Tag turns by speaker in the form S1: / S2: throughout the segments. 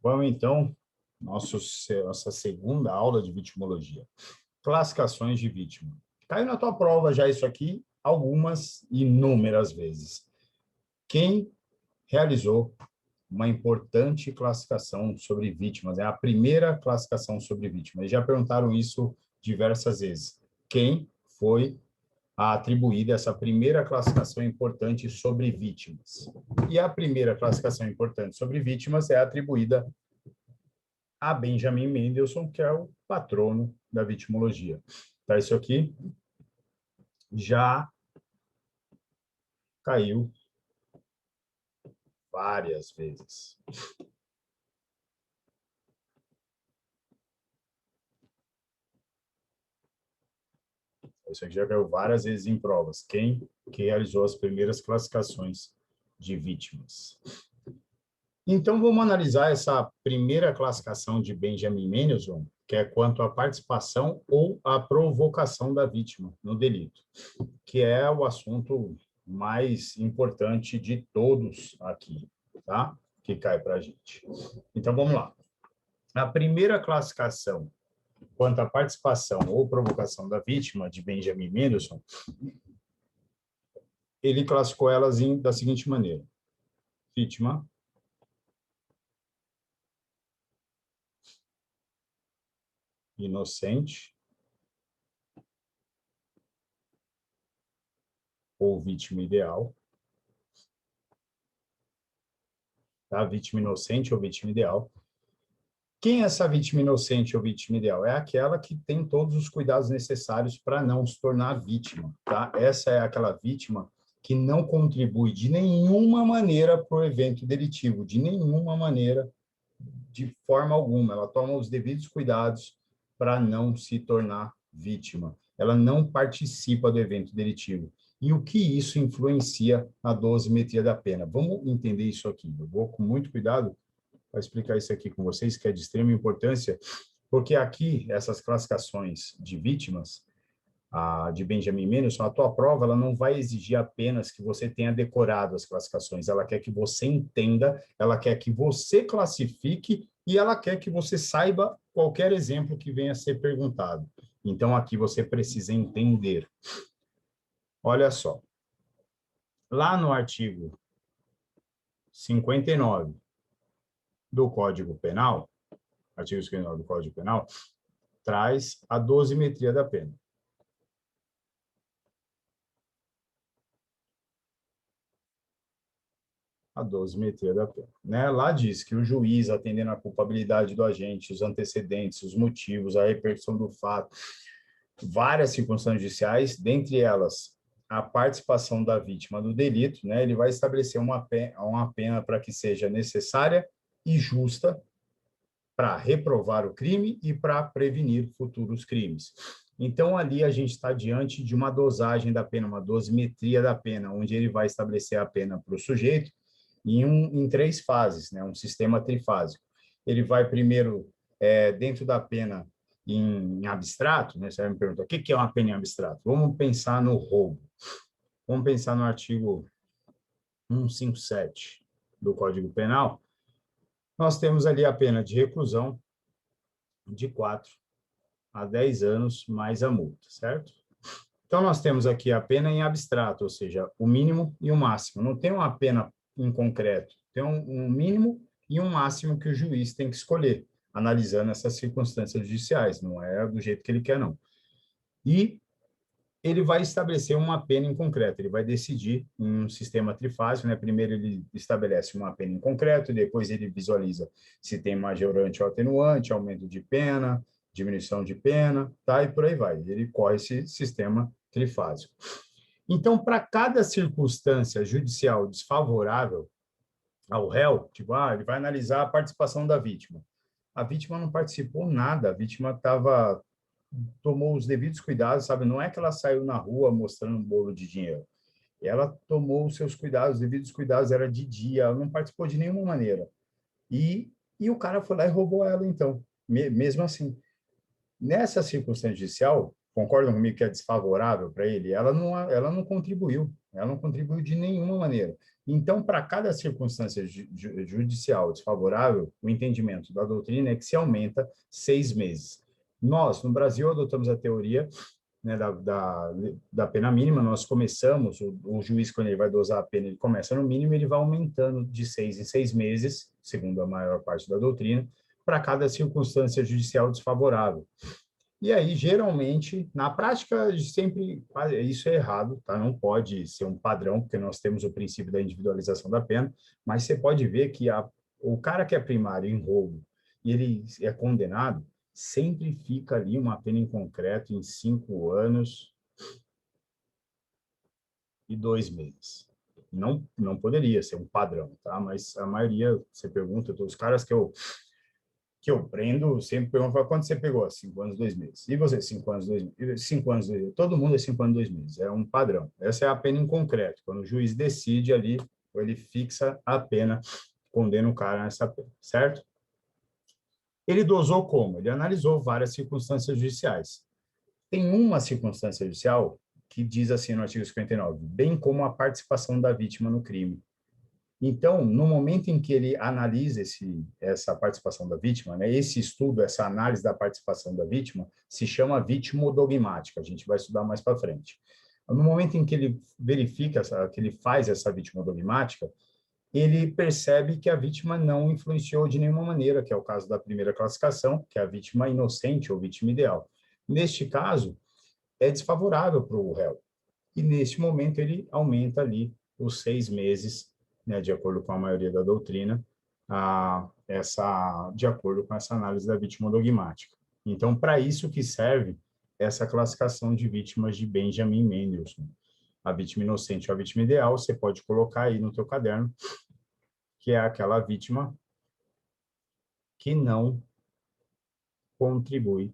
S1: Vamos então, nossa segunda aula de vitimologia. Classificações de vítima. Caiu na tua prova já isso aqui algumas, inúmeras vezes. Quem realizou uma importante classificação sobre vítimas, é a primeira classificação sobre vítimas. Já perguntaram isso diversas vezes. Quem foi atribuída essa primeira classificação importante sobre vítimas? E a primeira classificação importante sobre vítimas é atribuída a Benjamin Mendelssohn, que é o patrono da vitimologia. Tá, isso aqui já caiu várias vezes. Isso aqui já caiu várias vezes em provas. Quem que realizou as primeiras classificações de vítimas? Então, vamos analisar essa primeira classificação de Benjamin Mendelssohn, que é quanto à participação ou à provocação da vítima no delito, que é o assunto mais importante de todos aqui, tá? Que cai para a gente. Então, vamos lá. A primeira classificação quanto à participação ou provocação da vítima de Benjamin Mendelssohn, ele classificou elas da seguinte maneira: vítima, inocente ou vítima ideal, tá? Vítima inocente ou vítima ideal. Quem é essa vítima inocente ou vítima ideal? É aquela que tem todos os cuidados necessários para não se tornar vítima, tá? Essa é aquela vítima que não contribui de nenhuma maneira para o evento delitivo, de nenhuma maneira, de forma alguma. Ela toma os devidos cuidados para não se tornar vítima. Ela não participa do evento delitivo. E o que isso influencia na dosimetria da pena? Vamos entender isso aqui. Eu vou com muito cuidado para explicar isso aqui com vocês, que é de extrema importância, porque aqui, essas classificações de vítimas, a de Benjamin Mendelssohn, a tua prova ela não vai exigir apenas que você tenha decorado as classificações, ela quer que você entenda, ela quer que você classifique e ela quer que você saiba qualquer exemplo que venha a ser perguntado. Então, aqui você precisa entender. Olha só, lá no artigo 59 do Código Penal, artigo 59 do Código Penal, traz a dosimetria da pena. A dosimetria da pena. Né? Lá diz que o juiz, atendendo à culpabilidade do agente, os antecedentes, os motivos, a repercussão do fato, várias circunstâncias judiciais, dentre elas a participação da vítima do delito, né? Ele vai estabelecer uma pena para que seja necessária e justa para reprovar o crime e para prevenir futuros crimes. Então, ali a gente está diante de uma dosagem da pena, uma dosimetria da pena, onde ele vai estabelecer a pena para o sujeito em três fases, né? Um sistema trifásico. Ele vai primeiro, dentro da pena em abstrato, né? Você vai me perguntar, o que é uma pena em abstrato? Vamos pensar no roubo. Vamos pensar no artigo 157 do Código Penal. Nós temos ali a pena de reclusão de 4 a 10 anos mais a multa, certo? Então, nós temos aqui a pena em abstrato, ou seja, o mínimo e o máximo. Não tem uma pena em concreto, tem um mínimo e um máximo que o juiz tem que escolher, analisando essas circunstâncias judiciais, não é do jeito que ele quer, não. E ele vai estabelecer uma pena em concreto, ele vai decidir em um sistema trifásico, né? Primeiro ele estabelece uma pena em concreto, depois ele visualiza se tem majorante ou atenuante, aumento de pena, diminuição de pena, tá? E por aí vai. Ele corre esse sistema trifásico. Então, para cada circunstância judicial desfavorável ao réu, tipo, ele vai analisar a participação da vítima. A vítima não participou nada, a vítima tomou os devidos cuidados, sabe? Não é que ela saiu na rua mostrando um bolo de dinheiro. Ela tomou os seus cuidados, os devidos cuidados, era de dia, ela não participou de nenhuma maneira. E o cara foi lá e roubou ela, então, mesmo assim. Nessa circunstância judicial, concordam comigo que é desfavorável para ele? Ela não contribuiu de nenhuma maneira. Então, para cada circunstância judicial desfavorável, o entendimento da doutrina é que se aumenta 6 meses. Nós, no Brasil, adotamos a teoria, né, da pena mínima. Nós começamos, o juiz, quando ele vai dosar a pena, ele começa no mínimo, ele vai aumentando de 6 em 6 meses, segundo a maior parte da doutrina, para cada circunstância judicial desfavorável. E aí, geralmente, na prática, sempre isso é errado, tá? Não pode ser um padrão, porque nós temos o princípio da individualização da pena, mas você pode ver que o cara que é primário em roubo e ele é condenado, sempre fica ali uma pena em concreto em 5 anos e 2 meses. Não poderia ser um padrão, tá? Mas a maioria, você pergunta, os caras que eu prendo, sempre perguntam, quanto você pegou? 5 anos, 2 meses. E você, 5 anos, 2 meses? 5 anos, 2 meses. Todo mundo é 5 anos, 2 meses. É um padrão. Essa é a pena em concreto. Quando o juiz decide ali, ele fixa a pena, condena o cara nessa pena, certo? Ele dosou como? Ele analisou várias circunstâncias judiciais. Tem uma circunstância judicial que diz assim no artigo 59, bem como a participação da vítima no crime. Então, no momento em que ele analisa essa participação da vítima, né, esse estudo, essa análise da participação da vítima, se chama vitimodogmática, a gente vai estudar mais para frente. No momento em que ele verifica, que ele faz essa vitimodogmática, ele percebe que a vítima não influenciou de nenhuma maneira, que é o caso da primeira classificação, que é a vítima inocente ou vítima ideal. Neste caso, é desfavorável para o réu. E, neste momento, ele aumenta ali os 6 meses, né, de acordo com a maioria da doutrina, de acordo com essa análise da vítima dogmática. Então, para isso que serve essa classificação de vítimas de Benjamin Mendelssohn. A vítima inocente ou a vítima ideal, você pode colocar aí no teu caderno, que é aquela vítima que não contribui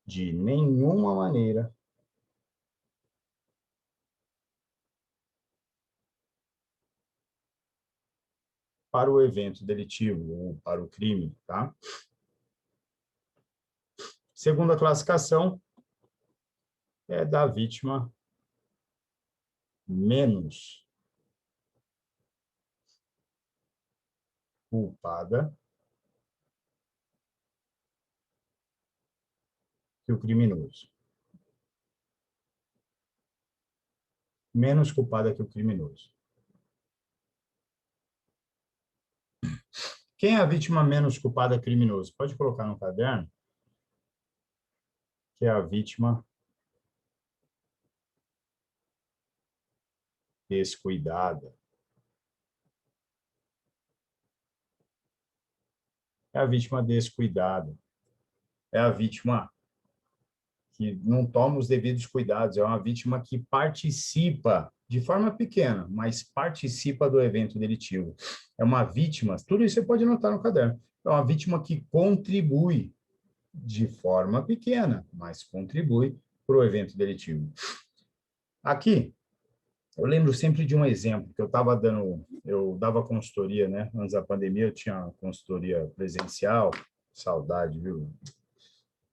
S1: de nenhuma maneira para o evento delitivo ou para o crime, tá? Segunda classificação é da vítima menos culpada que o criminoso. Menos culpada que o criminoso. Quem é a vítima menos culpada que o criminoso? Pode colocar no caderno, que é a vítima descuidada. É a vítima descuidada. É a vítima que não toma os devidos cuidados. É uma vítima que participa de forma pequena, mas participa do evento delitivo. É uma vítima, tudo isso você pode anotar no caderno. É uma vítima que contribui de forma pequena, mas contribui para o evento delitivo. Aqui, eu lembro sempre de um exemplo que eu dava consultoria, né? Antes da pandemia, eu tinha consultoria presencial, saudade, viu?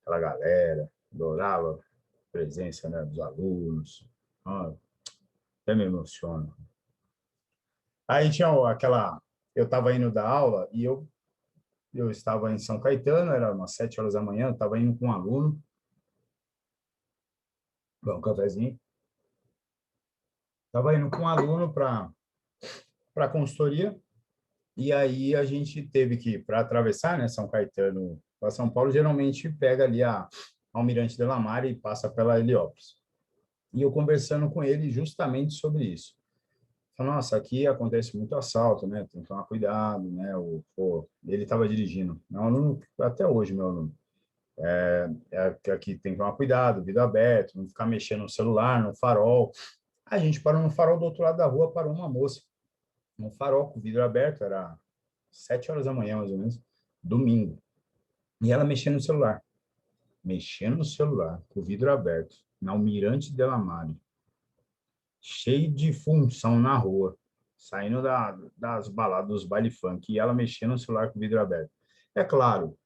S1: Aquela galera, adorava a presença, né, dos alunos, ah, até me emociona. Aí tinha eu estava indo da aula e eu estava em São Caetano, era umas 7 horas da manhã, eu estava indo com um aluno, um cafezinho, estava indo com um aluno para consultoria. E aí a gente teve que, para atravessar, né, São Caetano para São Paulo, geralmente pega ali a Almirante de la Mar e passa pela Heliópolis. E eu conversando com ele justamente sobre isso. Falei, nossa, aqui acontece muito assalto, né? Tem que tomar cuidado, né? Ele estava dirigindo. Meu aluno, até hoje, meu aluno. Que aqui tem que tomar cuidado, vidro aberto, não ficar mexendo no celular, no farol. A gente parou no farol do outro lado da rua, parou uma moça. No farol, com o vidro aberto, era 7 horas da manhã, mais ou menos, domingo. E ela mexendo no celular, com o vidro aberto, na Almirante de la Mare, cheio de função na rua, saindo das baladas, dos baile funk, e ela mexendo no celular com o vidro aberto. É claro,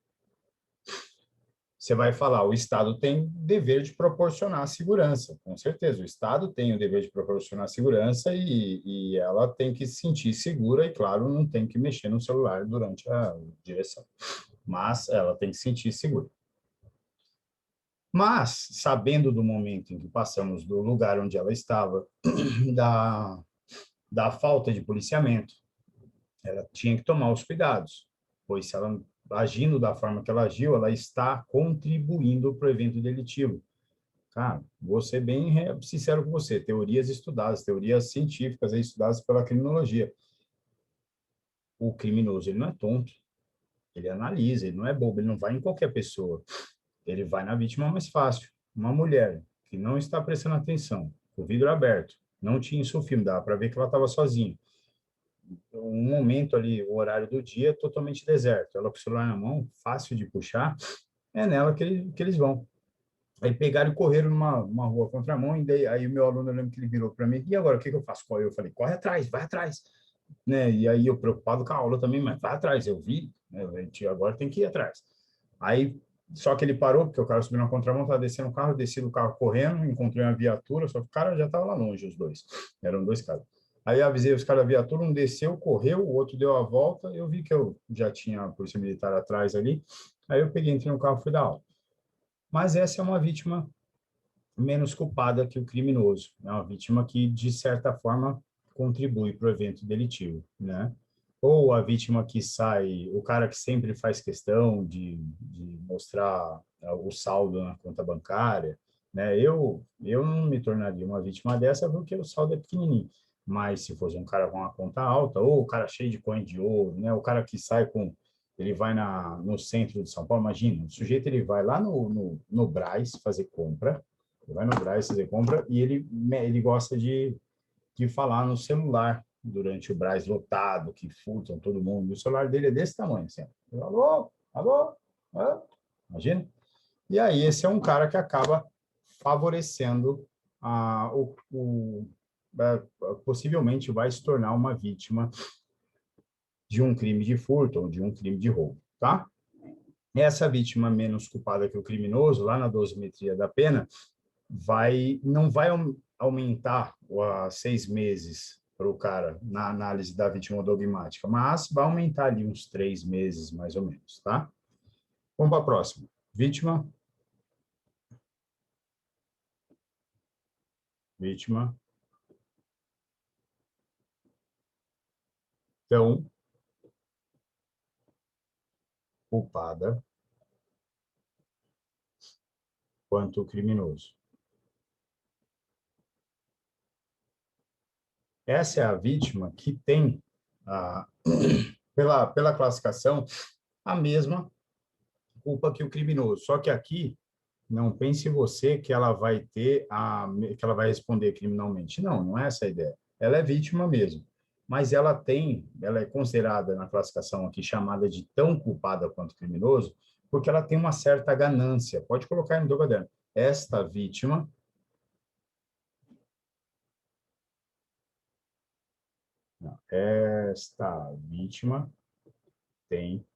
S1: Você vai falar, o Estado tem o dever de proporcionar segurança, com certeza. O Estado tem o dever de proporcionar segurança e ela tem que se sentir segura e, claro, não tem que mexer no celular durante a direção. Mas ela tem que se sentir segura. Mas, sabendo do momento em que passamos do lugar onde ela estava, da, da falta de policiamento, ela tinha que tomar os cuidados, pois se ela agindo da forma que ela agiu, ela está contribuindo para o evento delitivo. Cara, vou ser bem sincero com você, teorias estudadas, teorias científicas estudadas pela criminologia. O criminoso, ele não é tonto, ele analisa, ele não é bobo, ele não vai em qualquer pessoa, ele vai na vítima mais fácil. Uma mulher que não está prestando atenção, o vidro aberto, não tinha isso o filme, dava para ver que ela estava sozinha. Um momento ali, o horário do dia, totalmente deserto. Ela com o celular na mão, fácil de puxar, é nela que eles vão. Aí pegaram e correram numa uma rua contramão, e daí, aí o meu aluno, eu lembro que ele virou para mim, e agora, o que eu faço? Eu falei, corre atrás, vai atrás. Né? E aí eu preocupado com a aula também, mas vai atrás, eu vi, né? A gente agora tem que ir atrás. Aí, só que ele parou, porque o cara subiu na contramão, estava descendo o carro, eu desci do carro correndo, encontrei uma viatura, só que o cara já estava lá longe, os dois. Eram dois caras. Aí avisei os caras da viatura, um desceu, correu, o outro deu a volta, eu vi que eu já tinha a polícia militar atrás ali, aí eu peguei, entrei no carro e fui dar aula. Mas essa é uma vítima menos culpada que o criminoso, é uma vítima que, de certa forma, contribui para o evento delitivo, né? Ou a vítima que sai, o cara que sempre faz questão de mostrar o saldo na conta bancária, né? Eu não me tornaria uma vítima dessa porque o saldo é pequenininho, mas se fosse um cara com uma conta alta, ou o cara cheio de coin de ouro, né? O cara que sai com ele vai no centro de São Paulo, imagina, o sujeito ele vai lá no Brás fazer compra, ele vai no Brás fazer compra e ele gosta de falar no celular durante o Brás lotado, que furtam todo mundo. E o celular dele é desse tamanho, assim. Alô, alô, alô? Imagina? E aí esse é um cara que acaba favorecendo possivelmente vai se tornar uma vítima de um crime de furto ou de um crime de roubo, tá? Essa vítima menos culpada que o criminoso, lá na dosimetria da pena, não vai aumentar a 6 meses para o cara na análise da vítima dogmática, mas vai aumentar ali uns 3 meses, mais ou menos, tá? Vamos para a próxima. Vítima, vítima, tão culpada quanto o criminoso. Essa é a vítima que tem, pela classificação, a mesma culpa que o criminoso. Só que aqui, não pense você que ela vai que ela vai responder criminalmente. Não, não é essa a ideia. Ela é vítima mesmo. Mas ela é considerada na classificação aqui chamada de tão culpada quanto criminoso, porque ela tem uma certa ganância. Pode colocar aí no teu caderno. Esta vítima, não, esta vítima tem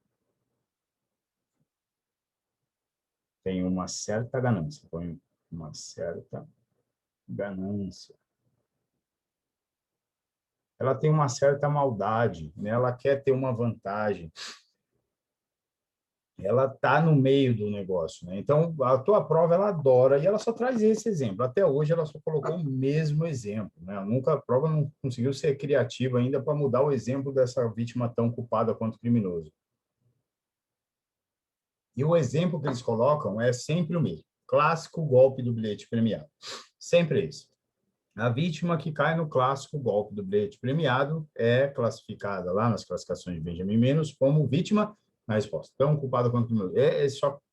S1: uma certa ganância. Põe uma certa ganância. Ela tem uma certa maldade, né? Ela quer ter uma vantagem, ela está no meio do negócio, né? Então, a tua prova, ela adora, e ela só traz esse exemplo. Até hoje, ela só colocou o mesmo exemplo, né? A prova não conseguiu ser criativa ainda para mudar o exemplo dessa vítima tão culpada quanto criminoso. E o exemplo que eles colocam é sempre o mesmo. Clássico golpe do bilhete premiado. Sempre esse. A vítima que cai no clássico golpe do bilhete premiado é classificada lá nas classificações de Benjamin Menos como vítima na resposta. Então, culpado quanto criminoso.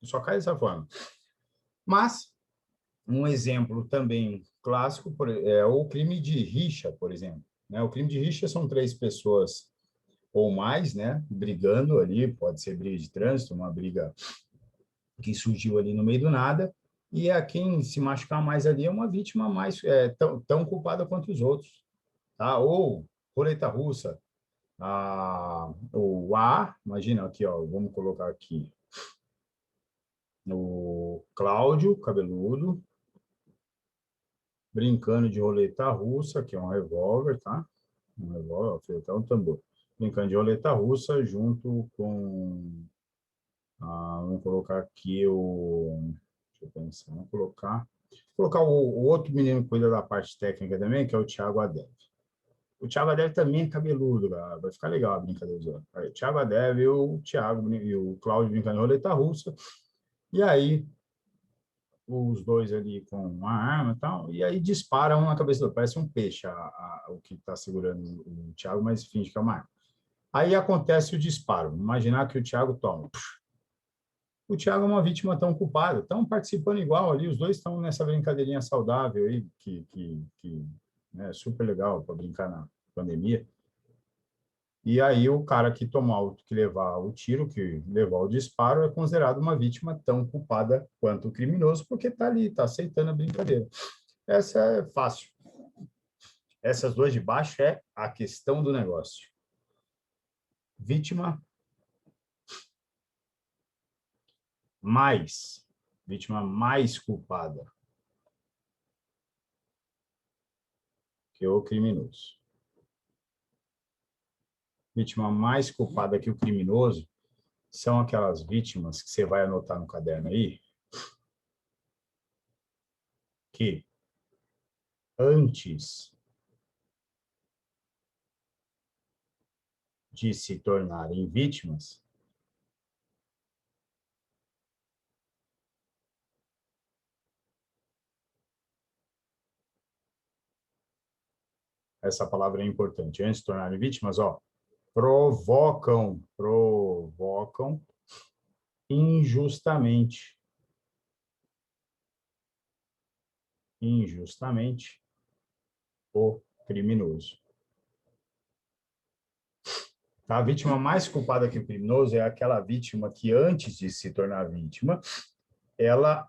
S1: Só cai dessa forma. Mas, um exemplo também clássico é o crime de rixa, por exemplo. Né? O crime de rixa são 3 pessoas ou mais, né, brigando ali, pode ser briga de trânsito, uma briga que surgiu ali no meio do nada, e a quem se machucar mais ali é uma vítima mais tão culpada quanto os outros, tá? Ou roleta russa, imagina aqui, ó, vamos colocar aqui, o Cláudio, cabeludo, brincando de roleta russa, que é um revólver, tá? Um revólver, fez até um tambor. Brincando de roleta russa junto com... vamos colocar aqui o... Deixa eu pensar, vamos colocar o outro menino que cuida da parte técnica também, que é o Thiago Adev. O Thiago Adev também é cabeludo, cara. Vai ficar legal a brincadeira. Aí, o Thiago Adev e o Thiago e o Cláudio brincando de roleta russa. E aí, os dois ali com uma arma e tal, e aí dispara um na cabeça do outro. Parece um peixe o que está segurando o Thiago, mas finge que é uma arma. Aí acontece o disparo. Imaginar que o Thiago toma. O Thiago é uma vítima tão culpada, estão participando igual ali, os dois estão nessa brincadeirinha saudável aí, que é super legal para brincar na pandemia. E aí o cara que tomou, que levar o tiro, que levou o disparo, é considerado uma vítima tão culpada quanto o criminoso, porque está ali, está aceitando a brincadeira. Essa é fácil. Essas duas de baixo é a questão do negócio. Vítima mais, vítima mais culpada que o criminoso. Vítima mais culpada que o criminoso são aquelas vítimas que você vai anotar no caderno aí, que antes de se tornarem vítimas, essa palavra é importante, antes de se tornarem vítimas, ó, provocam injustamente o criminoso. A vítima mais culpada que o criminoso é aquela vítima que, antes de se tornar vítima, ela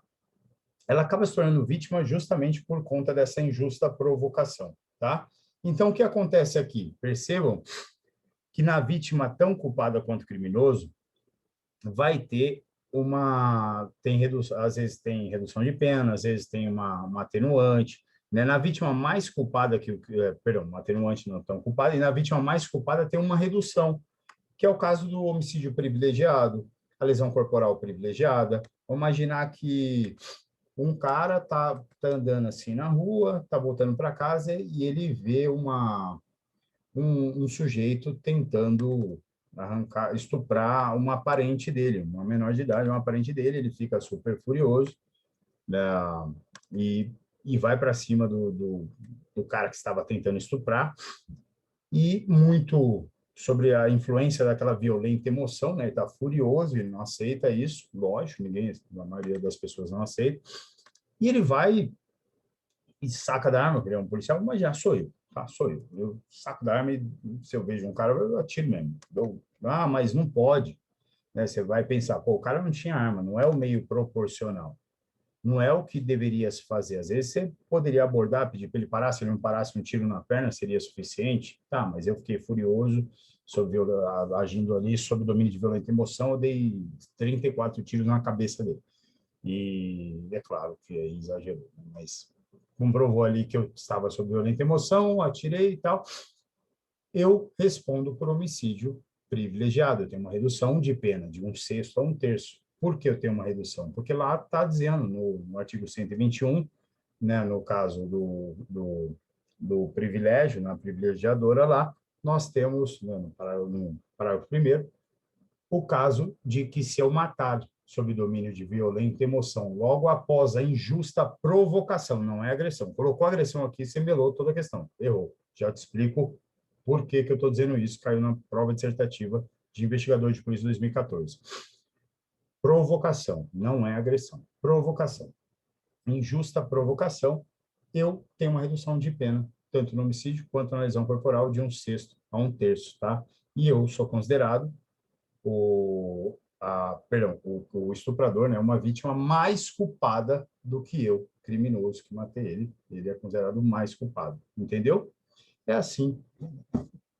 S1: acaba se tornando vítima justamente por conta dessa injusta provocação, tá? Então, o que acontece aqui? Percebam que na vítima tão culpada quanto o criminoso, vai ter tem redução, às vezes tem redução de pena, às vezes tem uma atenuante, né? Na vítima mais culpada perdão, uma atenuante não tão culpada, e na vítima mais culpada tem uma redução, que é o caso do homicídio privilegiado, a lesão corporal privilegiada. Vamos imaginar que um cara tá andando assim na rua, tá voltando para casa e ele vê um sujeito tentando estuprar uma parente dele, uma menor de idade, uma parente dele, ele fica super furioso, né, e, e vai para cima do cara que estava tentando estuprar, e muito sobre a influência daquela violenta emoção, né, ele está furioso, ele não aceita isso, lógico, a maioria das pessoas não aceita, e ele vai e saca da arma, ele é um policial, mas já sou eu, tá? Sou eu. Eu saco da arma e se eu vejo um cara, eu atiro mesmo. Mas não pode, né? Você vai pensar, pô, o cara não tinha arma, não é o meio proporcional. Não é o que deveria se fazer. Às vezes você poderia abordar, pedir para ele parar, se ele não parasse um tiro na perna, seria suficiente. Tá, mas eu fiquei furioso, agindo ali sob domínio de violenta emoção, eu dei 34 tiros na cabeça dele. E é claro que aí exagerou, né? Mas comprovou ali que eu estava sob violenta emoção, atirei e tal. Eu respondo por homicídio privilegiado. Eu tenho uma redução de pena de 1/6 a 1/3. Por que eu tenho uma redução? Porque lá está dizendo, no artigo 121, né, no caso do privilégio, na privilegiadora lá, nós temos, né, no parágrafo 1º, o caso de que se eu matar sob domínio de violenta emoção, logo após a injusta provocação, não é agressão. Colocou agressão aqui, você melou toda a questão. Errou. Já te explico por que eu estou dizendo isso. Caiu na prova dissertativa de investigador de polícia 2014. Provocação, não é agressão. Provocação. Injusta provocação, eu tenho uma redução de pena, tanto no homicídio quanto na lesão corporal, de 1/6 a 1/3, tá? E eu sou considerado o estuprador, né, uma vítima mais culpada do que eu, criminoso que matei ele. Ele é considerado mais culpado. Entendeu? É assim.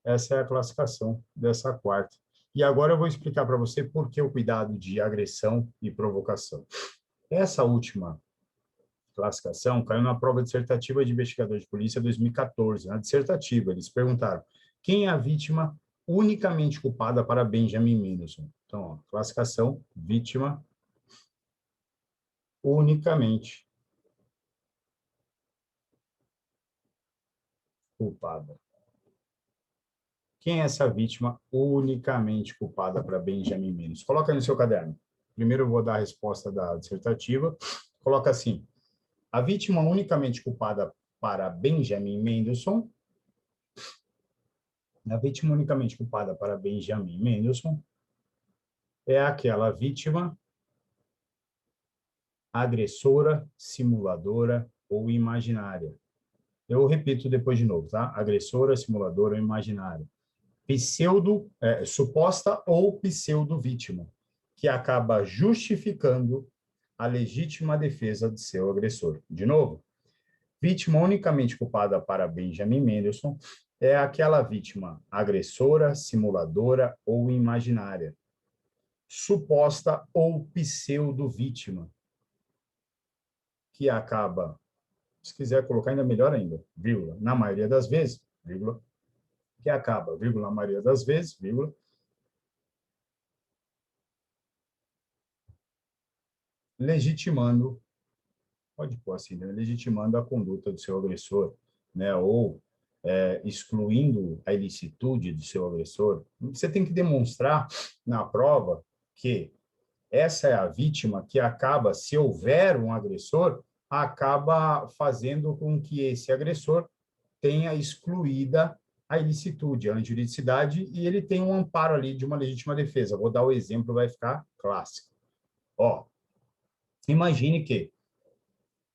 S1: Essa é a classificação dessa quarta. E agora eu vou explicar para você por que o cuidado de agressão e provocação. Essa última classificação caiu na prova dissertativa de investigador de polícia 2014. Na dissertativa, eles perguntaram quem é a vítima unicamente culpada para Benjamin Mendelsohn. Então, ó, classificação, vítima unicamente culpada. Quem é essa vítima unicamente culpada para Benjamin Mendelsohn? Coloca aí no seu caderno. Primeiro eu vou dar a resposta da dissertativa. Coloca assim: a vítima unicamente culpada para Benjamin Mendelsohn, a vítima unicamente culpada para Benjamin Mendelsohn é aquela vítima agressora, simuladora ou imaginária. Eu repito depois de novo, tá? Agressora, simuladora ou imaginária. Suposta ou pseudo-vítima, que acaba justificando a legítima defesa de seu agressor. De novo, vítima unicamente culpada para Benjamin Mendelsohn é aquela vítima agressora, simuladora ou imaginária. Suposta ou pseudo-vítima, que acaba, se quiser colocar ainda melhor ainda, vírgula, na maioria das vezes, vírgula, que acaba, vírgula, na maioria das vezes, vírgula, legitimando, pode pôr assim, né? Legitimando a conduta do seu agressor, né? Ou excluindo a ilicitude do seu agressor. Você tem que demonstrar na prova que essa é a vítima que acaba, se houver um agressor, acaba fazendo com que esse agressor tenha excluída a ilicitude, a injuridicidade, e ele tem um amparo ali de uma legítima defesa. Vou dar o exemplo, vai ficar clássico. Ó, imagine que,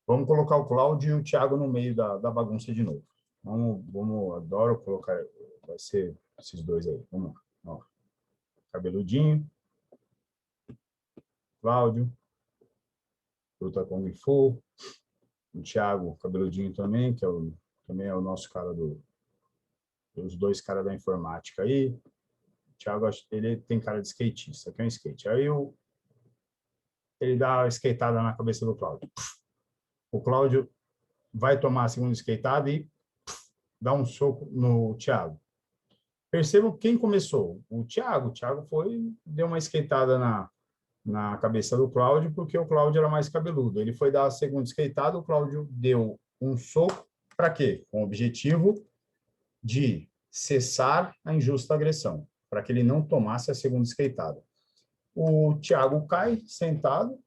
S1: vamos colocar o Cláudio e o Thiago no meio da bagunça de novo. Adoro colocar, vai ser esses dois aí. Vamos lá. Ó, cabeludinho, Cláudio, luta Kung Fu, o Thiago, cabeludinho também, que também é o nosso cara os dois caras da informática aí. O Thiago, ele tem cara de skatista, que é um skate. Aí ele dá uma skateada na cabeça do Cláudio. O Cláudio vai tomar a segunda skateada e dá um soco no Thiago. Percebo quem começou. O Thiago. O Thiago deu uma skateada na cabeça do Cláudio, porque o Cláudio era mais cabeludo. Ele foi dar a segunda skateada, o Cláudio deu um soco, para quê? Com o objetivo de cessar a injusta agressão, para que ele não tomasse a segunda skateada. O Thiago cai sentado,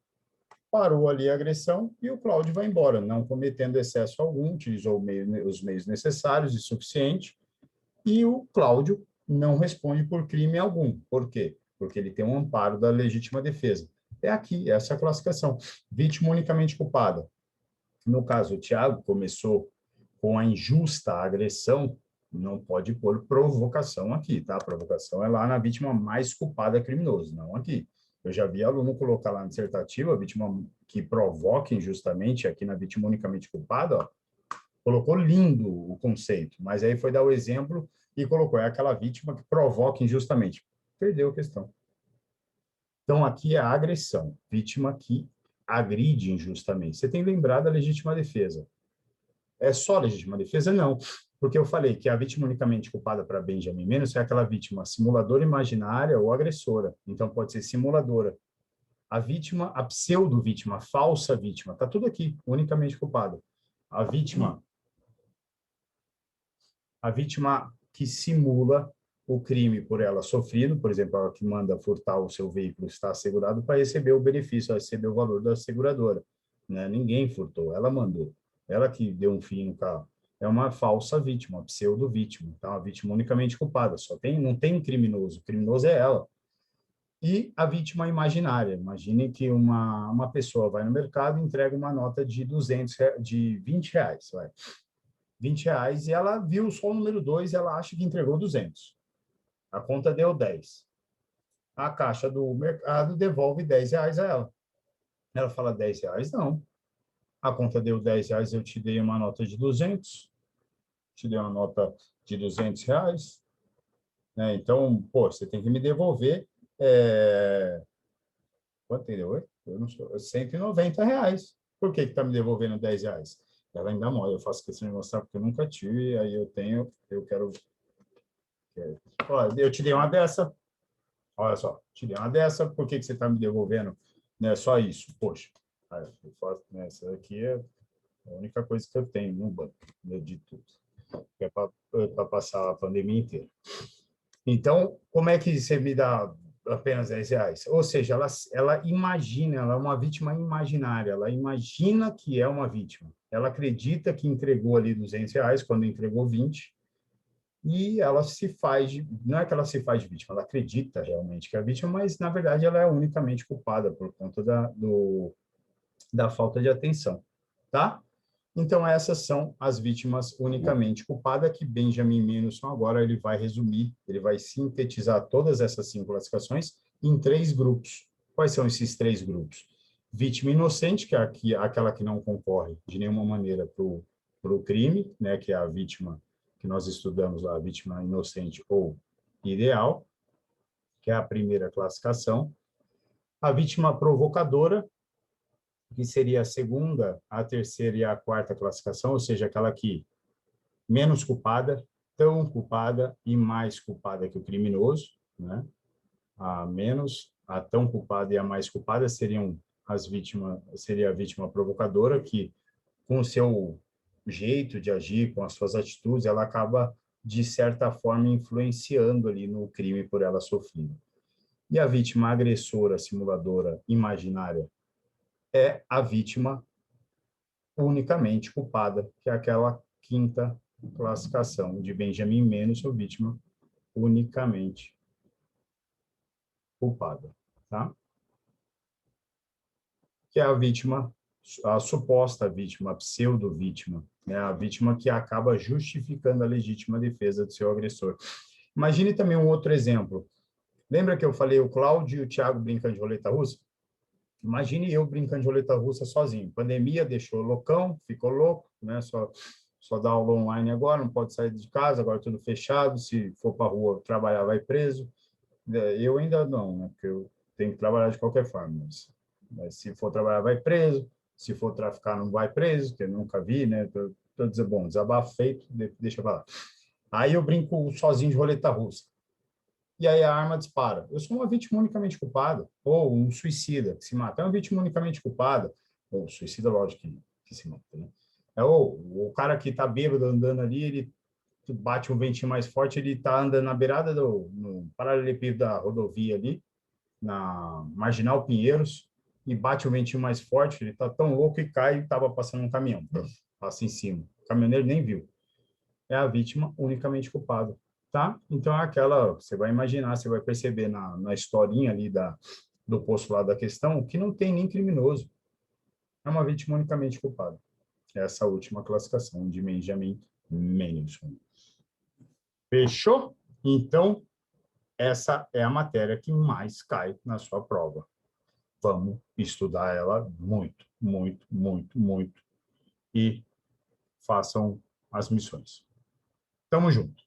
S1: parou ali a agressão e o Cláudio vai embora, não cometendo excesso algum, utilizou os meios necessários e suficiente, e o Cláudio não responde por crime algum. Por quê? Porque ele tem um amparo da legítima defesa. É aqui, essa é a classificação. Vítima unicamente culpada. No caso, o Thiago começou com a injusta agressão, não pode pôr provocação aqui, tá? Provocação é lá na vítima mais culpada criminoso, não aqui. Eu já vi aluno colocar lá na dissertativa, a vítima que provoca injustamente, aqui na vítima unicamente culpada, ó, colocou lindo o conceito, mas aí foi dar o exemplo e colocou, é aquela vítima que provoca injustamente. Perdeu a questão. Então, aqui é a agressão, vítima que agride injustamente. Você tem que lembrar da legítima defesa. É só legítima defesa? Não, porque eu falei que a vítima unicamente culpada para Benjamin Mendelsohn é aquela vítima simuladora imaginária ou agressora. Então, pode ser simuladora. A vítima, a pseudo-vítima, a falsa vítima, está tudo aqui, unicamente culpada. A vítima que simula o crime por ela sofrido, por exemplo, ela que manda furtar o seu veículo está assegurado para receber o benefício, receber o valor da seguradora. Né? Ninguém furtou, ela mandou. Ela que deu um fim no carro. É uma falsa vítima, uma pseudo-vítima. Então, a vítima unicamente culpada. Não tem criminoso. O criminoso é ela. E a vítima imaginária. Imagine que uma pessoa vai no mercado e entrega uma nota de de 20 reais. Vai. 20 reais e ela viu só o número 2 e ela acha que entregou 200. A conta deu 10. A caixa do mercado devolve 10 reais a ela. Ela fala 10 reais? Não. A conta deu 10 reais, eu te dei uma nota de 200, te dei uma nota de 200 reais. né? Então, pô, você tem que me devolver quanto ele devolver? Eu não sou, R$ 190. Por que está me devolvendo R$ 10? Ela ainda mora, eu faço questão de mostrar porque eu nunca tive, aí eu quero. Olha, eu te dei uma dessa, olha só, te dei uma dessa, por que você está me devolvendo, né, só isso? Poxa, aí eu faço, né, essa aqui é a única coisa que eu tenho no banco, né, de tudo, que é para passar a pandemia inteira. Então, como é que você me dá apenas R$ 10? Ou seja, ela imagina, ela é uma vítima imaginária, ela imagina que é uma vítima. Ela acredita que entregou ali R$ 200 quando entregou 20, e ela se faz, não é que ela se faz de vítima, ela acredita realmente que é vítima, mas na verdade ela é unicamente culpada por conta da falta de atenção, tá? Então, essas são as vítimas unicamente culpadas, que Benjamin Mendelsohn agora ele vai resumir, ele vai sintetizar todas essas 5 classificações em 3 grupos. Quais são esses 3 grupos? Vítima inocente, que é aquela que não concorre de nenhuma maneira para o crime, né, que é a vítima que nós estudamos lá, a vítima inocente ou ideal, que é a primeira classificação. A vítima provocadora, que seria a segunda, a terceira e a quarta classificação, ou seja, aquela que menos culpada, tão culpada e mais culpada que o criminoso, né? A menos, a tão culpada e a mais culpada seriam as vítimas, seria a vítima provocadora, que com o seu jeito de agir, com as suas atitudes, ela acaba de certa forma influenciando ali no crime por ela sofrido. E a vítima agressora, simuladora, imaginária é a vítima unicamente culpada, que é aquela quinta classificação de Benjamin Mendelsohn, vítima unicamente culpada, tá? Que é a vítima, a suposta vítima, a pseudo-vítima, né? A vítima que acaba justificando a legítima defesa do seu agressor. Imagine também um outro exemplo. Lembra que eu falei o Cláudio e o Thiago brincando de roleta russa? Imagine eu brincando de roleta russa sozinho. Pandemia deixou loucão, ficou louco, né? Só dá aula online agora, não pode sair de casa, agora tudo fechado. Se for para rua trabalhar, vai preso. Eu ainda não, né? Porque eu tenho que trabalhar de qualquer forma. Mas se for trabalhar, vai preso. Se for traficar, não vai preso, que eu nunca vi, né? Tô dizendo, bom, desabafo feito, deixa pra lá. Aí eu brinco sozinho de roleta russa. E aí a arma dispara. Eu sou uma vítima unicamente culpada, ou um suicida que se mata. É uma vítima unicamente culpada, ou suicida, lógico que se mata, né? Ou o cara que está bêbado andando ali, ele bate um ventinho mais forte, ele está andando na beirada no paralelepípedo da rodovia ali, na Marginal Pinheiros, e bate um ventinho mais forte, ele está tão louco e cai e estava passando um caminhão, passa em cima. O caminhoneiro nem viu. É a vítima unicamente culpada, tá? Então, é aquela, você vai imaginar, você vai perceber na historinha ali do posto lá da questão, que não tem nem criminoso. É uma vítima unicamente culpada. Essa última classificação de Benjamin Mendelsohn. Fechou? Então, essa é a matéria que mais cai na sua prova. Vamos estudar ela muito, muito, muito, muito. E façam as missões. Tamo junto.